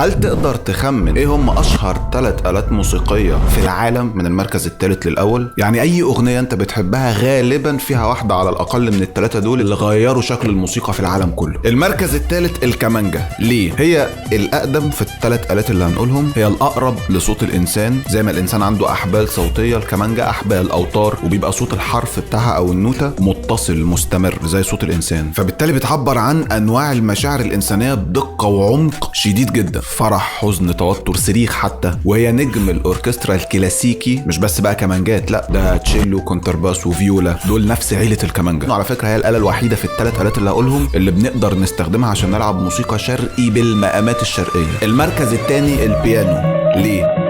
هل تقدر تخمن ايه هم اشهر 3 آلات موسيقية في العالم من المركز الثالث للاول؟ يعني اي اغنية انت بتحبها غالبا فيها واحدة على الاقل من ال3 دول اللي غيروا شكل الموسيقى في العالم كله. المركز الثالث الكمانجة. ليه؟ هي الاقدم في ال3 آلات اللي هنقولهم، هي الاقرب لصوت الانسان. زي ما الانسان عنده احبال صوتية، الكمانجة احبال اوتار، وبيبقى صوت الحرف بتاعها او النوتة متصل مستمر زي صوت الانسان، فبالتالي بتعبر عن انواع المشاعر الانسانية بدقة وعمق شديد جدا، فرح، حزن، توتر، صريخ حتى. وهي نجم الاوركسترا الكلاسيكي، مش بس بقى كمانجات، لا ده تشيلو، كونترباس، وفيولا، دول نفس عيلة الكمانجة. على فكرة هي الآلة الوحيدة في ال3 آلات اللي هقولهم اللي بنقدر نستخدمها عشان نلعب موسيقى شرقي بالمقامات الشرقية. المركز الثاني البيانو. ليه؟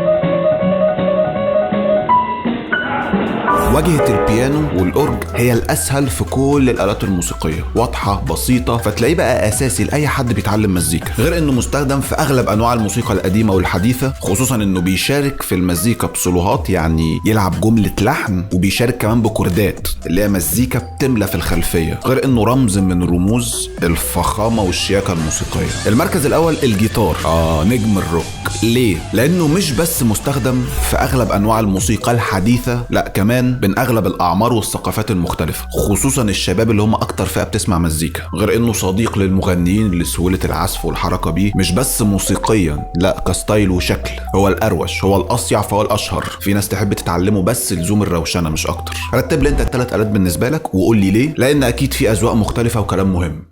واجهة البيانو والأورج هي الأسهل في كل الآلات الموسيقية، واضحة بسيطة، فتلاقيه بقى أساسي لأي حد بيتعلم مزيكا، غير إنه مستخدم في أغلب أنواع الموسيقى القديمة والحديثة، خصوصا إنه بيشارك في المزيكا بسولوهات، يعني يلعب جملة لحن، وبيشارك كمان بكوردات اللي هي مزيكا بتملى في الخلفية، غير إنه رمز من رموز الفخامة والشياكة الموسيقية. المركز الأول الجيتار، نجم الروك. ليه؟ لأنه مش بس مستخدم في أغلب أنواع الموسيقى الحديثة، لا كمان بين اغلب الاعمار والثقافات المختلفة، خصوصا الشباب اللي هم اكتر فئة بتسمع مزيكا، غير انه صديق للمغنيين لسهولة العزف والحركة بيه، مش بس موسيقيا، لا كستايل وشكل. هو الاروش، هو الاصيع، فهو الاشهر. في ناس تحب تتعلمه بس لزوم الروشنة مش اكتر. رتب لي انت ال3 آلات بالنسبة لك وقول لي ليه، لان اكيد في اذواق مختلفة وكلام مهم.